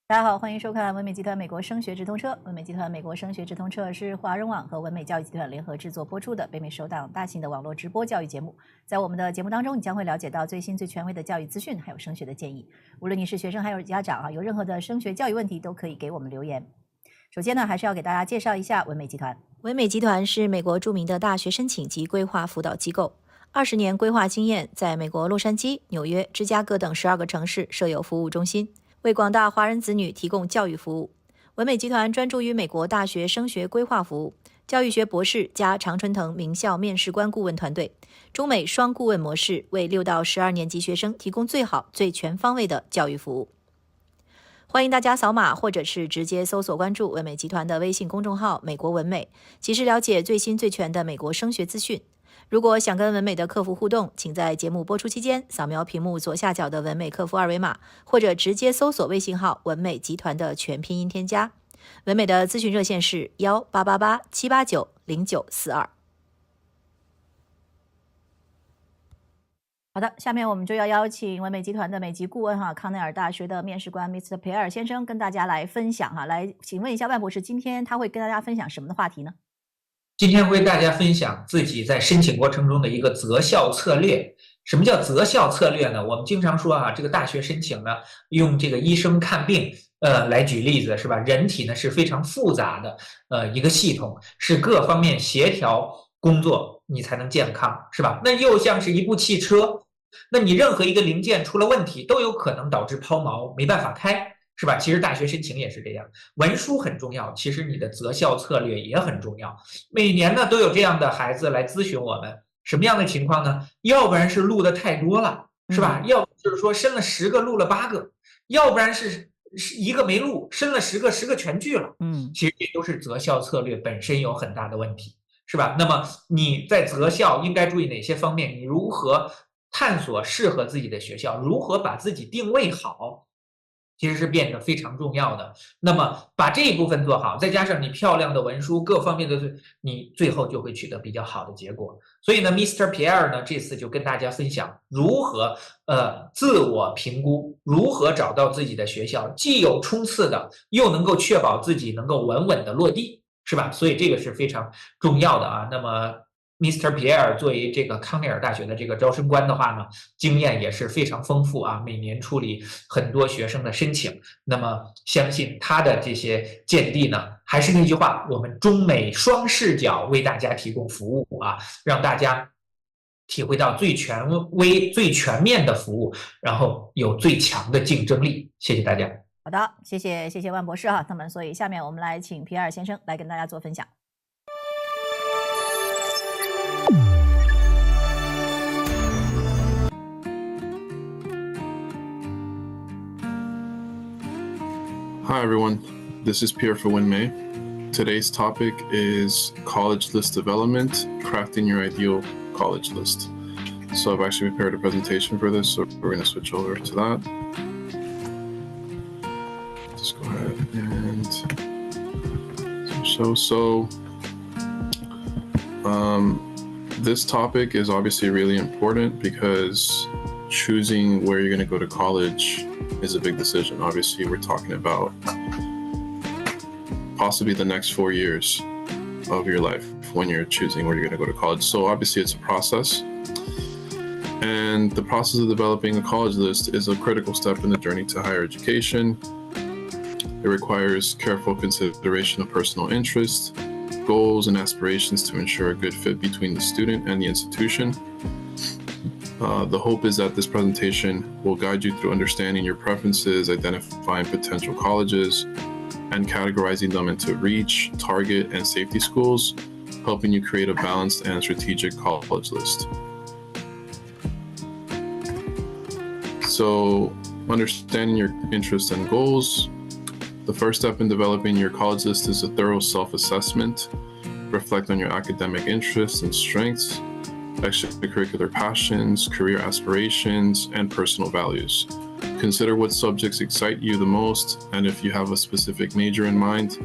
大家好，欢迎收看文美集团美国升学直通车。文美集团美国升学直通车是华人网和文美教育集团联合制作播出的北美首档大型的网络直播教育节目。在我们的节目当中，你将会了解到最新最权威的教育资讯，还有升学的建议。无论你是学生还有家长有任何的升学教育问题，都可以给我们留言。首先呢，还是要给大家介绍一下文美集团。文美集团是美国著名的大学申请及规划辅导机构，20年规划经验，在美国洛杉矶、纽约、芝加哥等12个城市设有服务中心，为广大华人子女提供教育服务。文美集团专注于美国大学升学规划服务，教育学博士加常春藤名校面试官顾问团队，中美双顾问模式，为6到12年级学生提供最好、最全方位的教育服务。欢迎大家扫码或者是直接搜索关注文美集团的微信公众号美国文美，及时了解最新最全的美国升学资讯。如果想跟文美的客服互动，请在节目播出期间扫描屏幕左下角的文美客服二维码，或者直接搜索微信号文美集团的全拼音添加。文美的咨询热线是1888-789-0942。好的，下面我们就要邀请文美集团的美籍顾问康奈尔大学的面试官 Mr. 皮埃尔先生跟大家来分享来请问一下万博士，今天他会跟大家分享什么的话题呢？今天会为大家分享自己在申请过程中的一个择校策略。什么叫择校策略呢？我们经常说这个大学申请呢，用这个医生看病来举例子，是吧？人体呢是非常复杂的一个系统，是各方面协调工作，你才能健康，是吧？那又像是一部汽车，那你任何一个零件出了问题，都有可能导致抛锚，没办法开。是吧？其实大学申请也是这样，文书很重要，其实你的择校策略也很重要。每年呢都有这样的孩子来咨询我们，什么样的情况呢？要不然是录的太多了，是吧？要不就是说申了10个录了8个，要不然是一个没录，申了10个10个全拒了。其实这都是择校策略本身有很大的问题，是吧？那么你在择校应该注意哪些方面？你如何探索适合自己的学校？如何把自己定位好？其实是变得非常重要的。那么把这一部分做好，再加上你漂亮的文书各方面的，你最后就会取得比较好的结果。所以呢 Mr. Pierre 呢这次就跟大家分享如何自我评估，如何找到自己的学校，既有冲刺的，又能够确保自己能够稳稳的落地，是吧？所以这个是非常重要的那么Mr. Pierre 作为这个康奈尔大学的这个招生官的话呢，经验也是非常丰富每年处理很多学生的申请。那么相信他的这些见地呢，还是那句话，我们中美双视角为大家提供服务让大家体会到最权威、最全面的服务，然后有最强的竞争力。谢谢大家。好的，谢谢万博士那么所以下面我们来请皮埃尔先生来跟大家做分享。Hi everyone, this is Pierre for WinMay. Today's topic is college list development, crafting your ideal college list. So I've actually prepared a presentation for this, so we're going to switch over to that. Just go ahead and show. This topic is obviously really important because choosing where you're going to go to college is a big decision. Obviously, we're talking about possibly the next 4 years of your life when you're choosing where you're going to go to college. So obviously it's a process. And the process of developing a college list is a critical step in the journey to higher education. It requires careful consideration of personal interests, goals, and aspirations to ensure a good fit between the student and the institution. The hope is that this presentation will guide you through understanding your preferences, identifying potential colleges, and categorizing them into reach, target, and safety schools, helping you create a balanced and strategic college list. So, understanding your interests and goals. The first step in developing your college list is a thorough self-assessment. Reflect on your academic interests and strengths, extracurricular passions, career aspirations, and personal values. Consider what subjects excite you the most, and if you have a specific major in mind,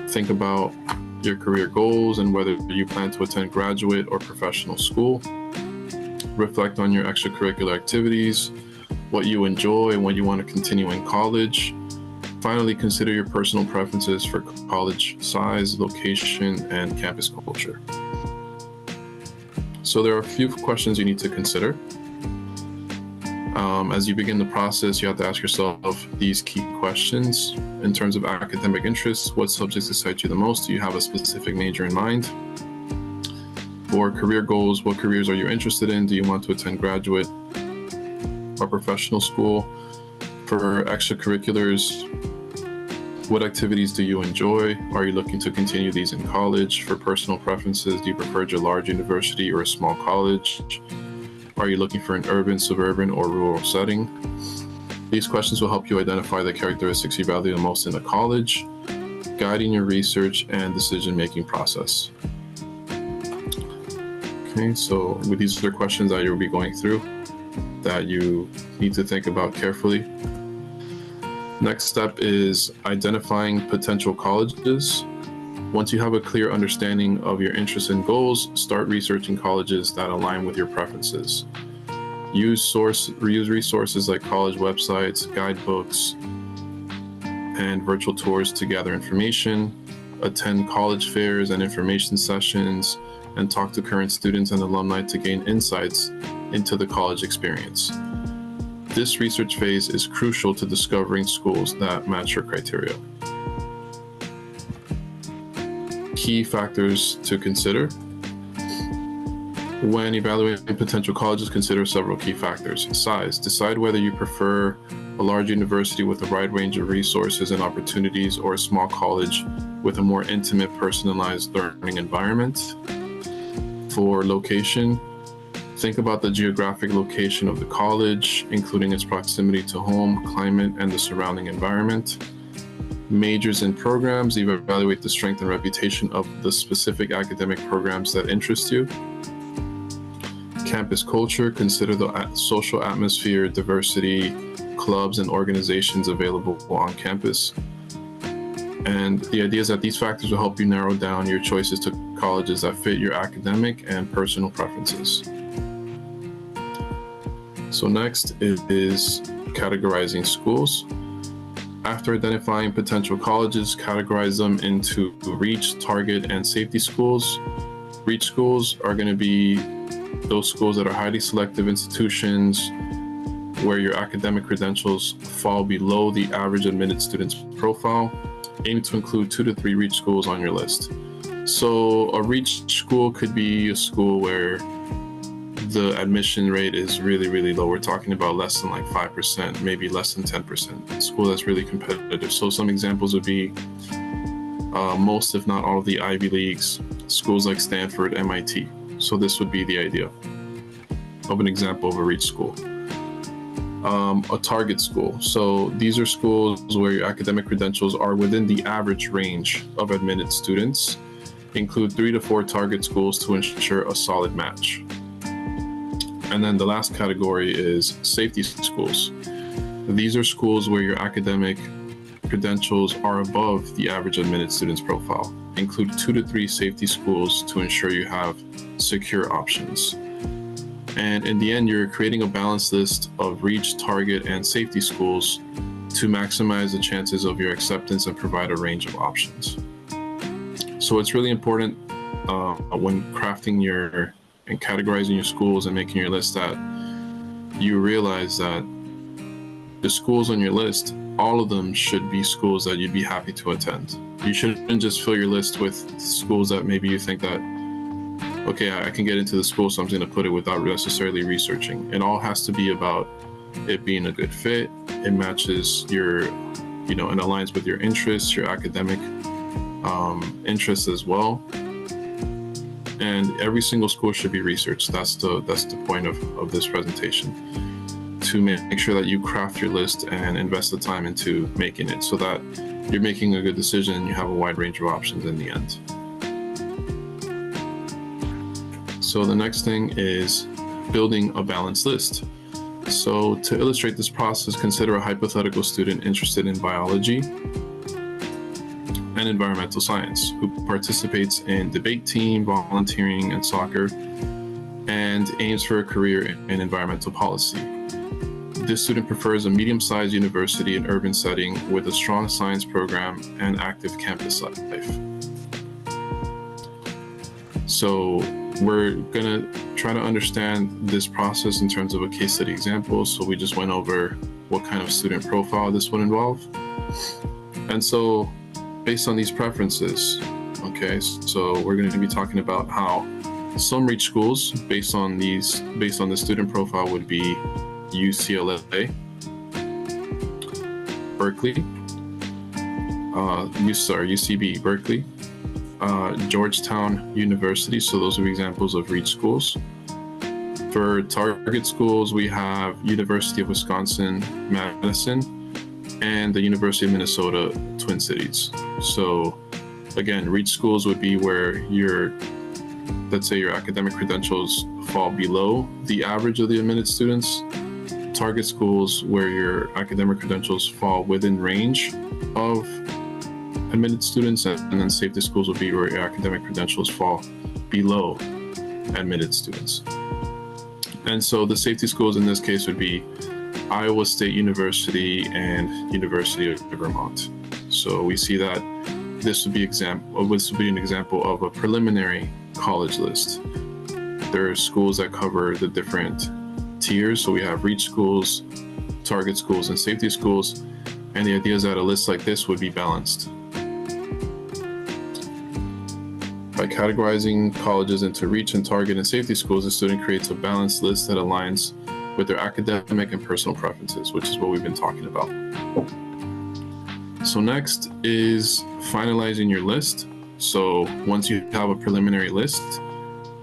think about your career goals and whether you plan to attend graduate or professional school. Reflect on your extracurricular activities, what you enjoy and what you want to continue in college. finally, consider your personal preferences for college size, location, and campus culture. So there are a few questions you need to consider. As you begin the process, you have to ask yourself these key questions. In terms of academic interests, what subjects excite you the most? Do you have a specific major in mind? For career goals, what careers are you interested in? Do you want to attend graduate or professional school? For extracurriculars, what activities do you enjoy? Are you looking to continue these in college? For personal preferences, do you prefer a large university or a small college? Are you looking for an urban, suburban, or rural setting? These questions will help you identify the characteristics you value the most in a college, guiding your research and decision-making process. Okay, so these are questions that you'll be going through that you need to think about carefully. Next step is identifying potential colleges. Once you have a clear understanding of your interests and goals, start researching colleges that align with your preferences. Use resources like college websites, guidebooks, and virtual tours to gather information. Attend college fairs and information sessions, and talk to current students and alumni to gain insights into the college experience. This research phase is crucial to discovering schools that match your criteria. Key factors to consider. When evaluating potential colleges, consider several key factors. Size. Decide whether you prefer a large university with a wide range of resources and opportunities or a small college with a more intimate, personalized learning environment. For location, think about the geographic location of the college, including its proximity to home, climate, and the surrounding environment. Majors and programs, evaluate the strength and reputation of the specific academic programs that interest you. Campus culture, consider the social atmosphere, diversity, clubs, and organizations available on campus. And the idea is that these factors will help you narrow down your choices to colleges that fit your academic and personal preferences. So next is categorizing schools. After identifying potential colleges, categorize them into reach, target, and safety schools. Reach schools are going to be those schools that are highly selective institutions where your academic credentials fall below the average admitted student's profile. Aim to include 2 to 3 reach schools on your list. So a reach school could be a school where the admission rate is really, really low. We're talking about less than like 5%, maybe less than 10%. A school that's really competitive. So some examples would be most, if not all, of the Ivy Leagues, schools like Stanford, MIT. So this would be the idea of an example of a reach school. A target school. So these are schools where your academic credentials are within the average range of admitted students. Include 3 to 4 target schools to ensure a solid match. And then the last category is safety schools. These are schools where your academic credentials are above the average admitted student's profile. Include 2 to 3 safety schools to ensure you have secure options. And in the end, you're creating a balanced list of reach, target, and safety schools to maximize the chances of your acceptance and provide a range of options. So it's really important when crafting and categorizing your schools and making your list that you realize that the schools on your list, all of them should be schools that you'd be happy to attend. You shouldn't just fill your list with schools that maybe you think that, okay, I can get into the school, so I'm going to put it without necessarily researching. It all has to be about it being a good fit. It matches your, and aligns with your interests, your academic interests as well. And every single school should be researched. That's the point of this presentation, to make sure that you craft your list and invest the time into making it so that you're making a good decision and you have a wide range of options in the end. So the next thing is building a balanced list. So to illustrate this process, consider a hypothetical student interested in biology and environmental science who participates in debate team, volunteering, and soccer, and aims for a career in environmental policy. this student prefers a medium-sized university in urban setting with a strong science program and active campus life. So we're gonna try to understand this process in terms of a case study example. So we just went over what kind of student profile this would involve. And so based on these preferences, okay, so we're going to be talking about how some reach schools based on the student profile would be UCLA, Berkeley, UCB, Berkeley, Georgetown University. So those are examples of reach schools. For target schools, we have University of Wisconsin-Madison and the University of Minnesota Twin Cities. So again, reach schools would be where let's say your academic credentials fall below the average of the admitted students. Target schools where your academic credentials fall within range of admitted students, and then safety schools will be where your academic credentials fall below admitted students. And so the safety schools in this case would be Iowa State University and University of Vermont. So we see that this would be an example of a preliminary college list. There are schools that cover the different tiers. So we have reach schools, target schools, and safety schools. And the idea is that a list like this would be balanced. By categorizing colleges into reach and target and safety schools, the student creates a balanced list that aligns with their academic and personal preferences, which is what we've been talking about. So next is finalizing your list. So once you have a preliminary list,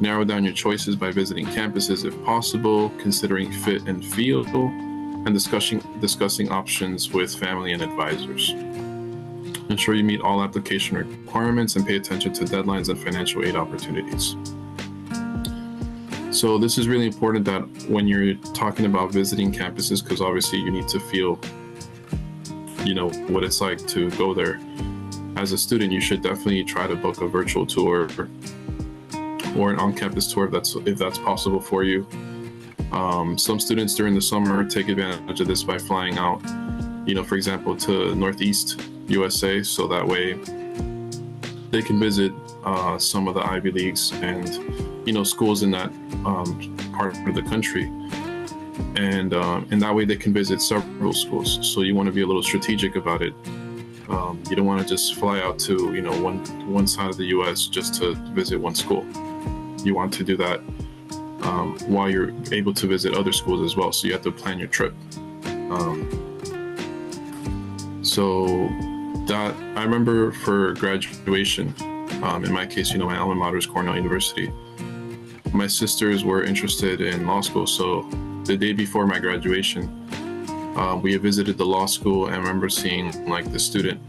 narrow down your choices by visiting campuses if possible, considering fit and feel, and discussing options with family and advisors. Ensure you meet all application requirements and pay attention to deadlines and financial aid opportunities. So this is really important that when you're talking about visiting campuses, because obviously you need to feel, what it's like to go there. As a student, you should definitely try to book a virtual tour or an on-campus tour if that's possible for you. Some students during the summer take advantage of this by flying out, for example, to Northeast USA, so that way they can visit some of the Ivy Leagues and schools in that part of the country, and that way they can visit several schools. So you want to be a little strategic about it. You don't want to just fly out to one side of the U.S. just to visit one school. You want to do that while you're able to visit other schools as well. So you have to plan your trip. So that I remember for graduation, in my case, my alma mater is Cornell University. My sisters were interested in law school, so the day before my graduation, we had visited the law school, and I remember seeing the student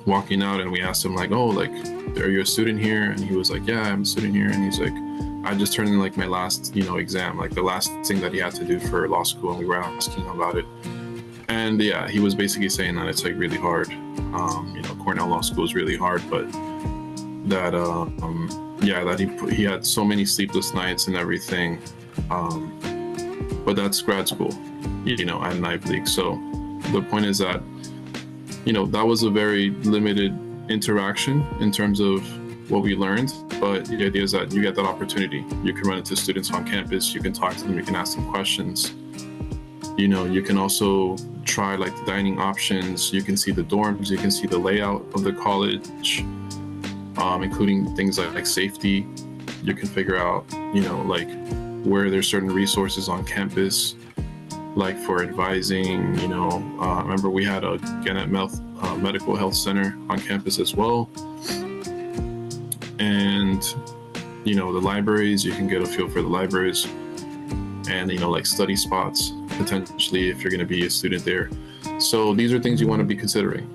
walking out, and we asked him are you a student here? And he was like, yeah, I'm a student here. And he's like, I just turned in my last exam, the last thing that he had to do for law school, and we were asking him about it. And yeah, he was basically saying that it's really hard. Cornell Law School is really hard, but that that he had so many sleepless nights and everything. But that's grad school, at an Ivy League. So the point is that that was a very limited interaction in terms of what we learned. But the idea is that you get that opportunity. You can run into students on campus. You can talk to them. You can ask them questions. You can also try the dining options. You can see the dorms. You can see the layout of the college, including things like safety. You can figure out, where there's certain resources on campus, for advising. Remember we had a Gannett Medical Health Center on campus as well. And, the libraries, you can get a feel for the libraries and, study spots, potentially, if you're going to be a student there. So these are things you want to be considering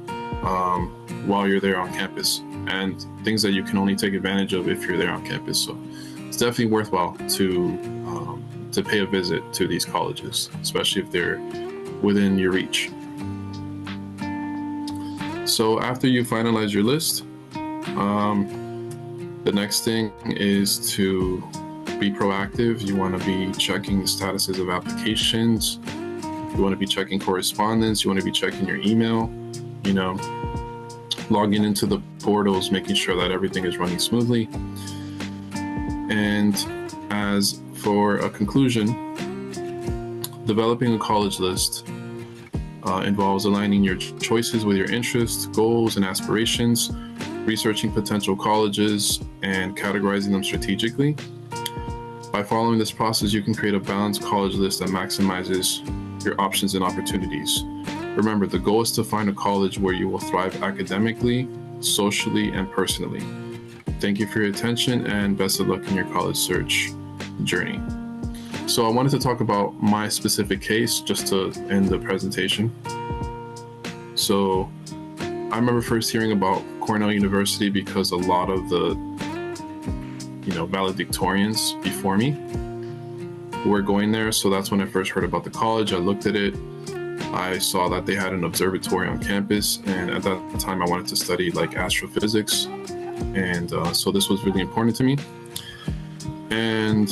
while you're there on campus, and things that you can only take advantage of if you're there on campus. So it's definitely worthwhile to pay a visit to these colleges, especially if they're within your reach. So after you finalize your list, the next thing is to be proactive. You want to be checking the statuses of applications, You want to be checking correspondence. You want to be checking your email, logging into the portals, making sure that everything is running smoothly. And as for a conclusion, developing a college list involves aligning your choices with your interests, goals, and aspirations, researching potential colleges, and categorizing them strategically. By following this process, you can create a balanced college list that maximizes your options and opportunities. Remember, the goal is to find a college where you will thrive academically, socially, and personally. Thank you for your attention and best of luck in your college search journey. So I wanted to talk about my specific case just to end the presentation. So I remember first hearing about Cornell University because a lot of the valedictorians before me were going there. So that's when I first heard about the college. I looked at it. I saw that they had an observatory on campus, and at that time I wanted to study like astrophysics, and so this was really important to me. And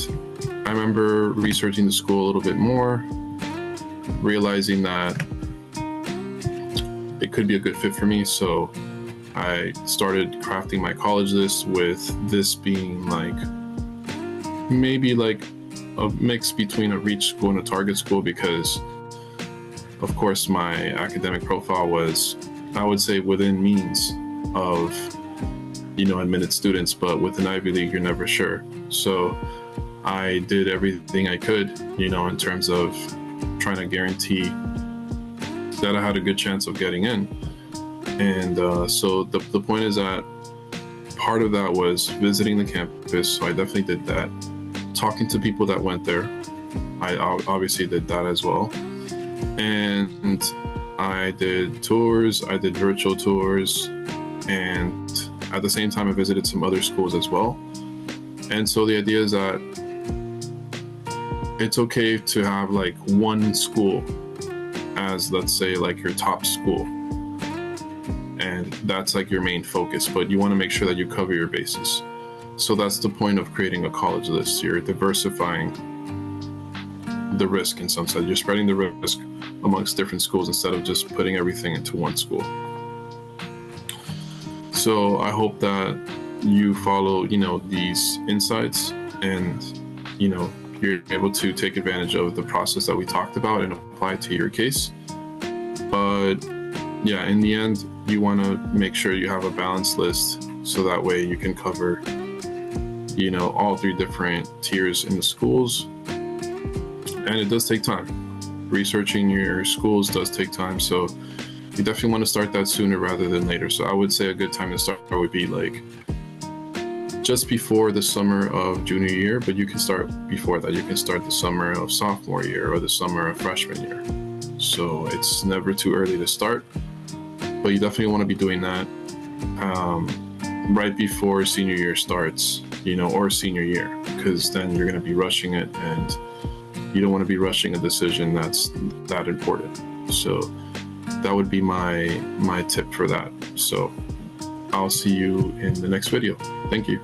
I remember researching the school a little bit more, realizing that it could be a good fit for me. So I started crafting my college list with this being like maybe like a mix between a reach school and a target school, because of course my academic profile was, I would say, within means of admitted students, but with an Ivy League you're never sure. So I did everything I could in terms of trying to guarantee that I had a good chance of getting in. And so the point is that part of that was visiting the campus, so I definitely did that. Talking to people that went there, I obviously did that as well. And I did tours, I did virtual tours, and at the same time I visited some other schools as well. And so the idea is that it's okay to have like one school as, let's say, like your top school, and that's like your main focus, but you want to make sure that you cover your bases. So that's the point of creating a college list. You're diversifying the risk in some sense. You're spreading the risk amongst different schools instead of just putting everything into one school. So I hope that you follow, these insights, and, you're able to take advantage of the process that we talked about and apply it to your case. But yeah, in the end, you want to make sure you have a balanced list, so that way you can cover, all three different tiers in the schools. And it does take time. Researching your schools does take time, so you definitely want to start that sooner rather than later. So I would say a good time to start would be like just before the summer of junior year, but you can start before that. You can start the summer of sophomore year or the summer of freshman year. So it's never too early to start, but you definitely want to be doing that right before senior year starts, or senior year, because then you're going to be rushing it, and you don't want to be rushing a decision that's that important. So that would be my tip for that. So I'll see you in the next video. Thank you.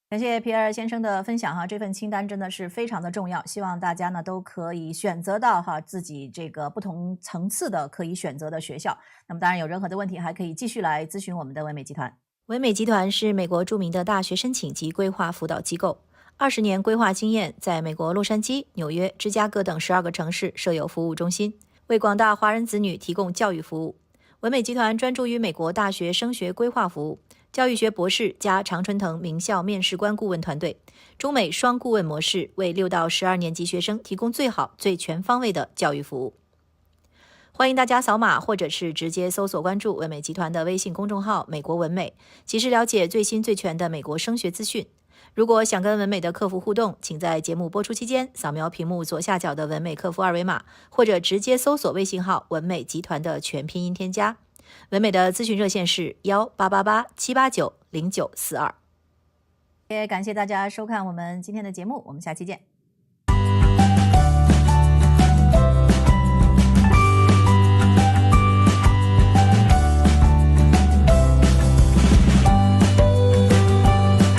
感谢皮尔先生的分享哈，这份清单真的是非常的重要，希望大家呢都可以选择到自己这个不同层次的可以选择的学校。那么当然有任何的问题还可以继续来咨询我们的唯美集团。唯美集团是美国著名的大学申请及规划辅导机构，20年规划经验，在美国洛杉矶、纽约、芝加哥等12个城市设有服务中心，为广大华人子女提供教育服务。唯美集团专注于美国大学升学规划服务，教育学博士加常春藤名校面试官顾问团队，中美双顾问模式，为6到12年级学生提供最好、最全方位的教育服务。欢迎大家扫码或者是直接搜索关注唯美集团的微信公众号美国文美，及时了解最新最全的美国升学资讯。如果想跟文美的客服互动，请在节目播出期间扫描屏幕左下角的文美客服二维码，或者直接搜索微信号文美集团的全拼音添加。文美的咨询热线是1888-789-0942。也感谢大家收看我们今天的节目，我们下期见。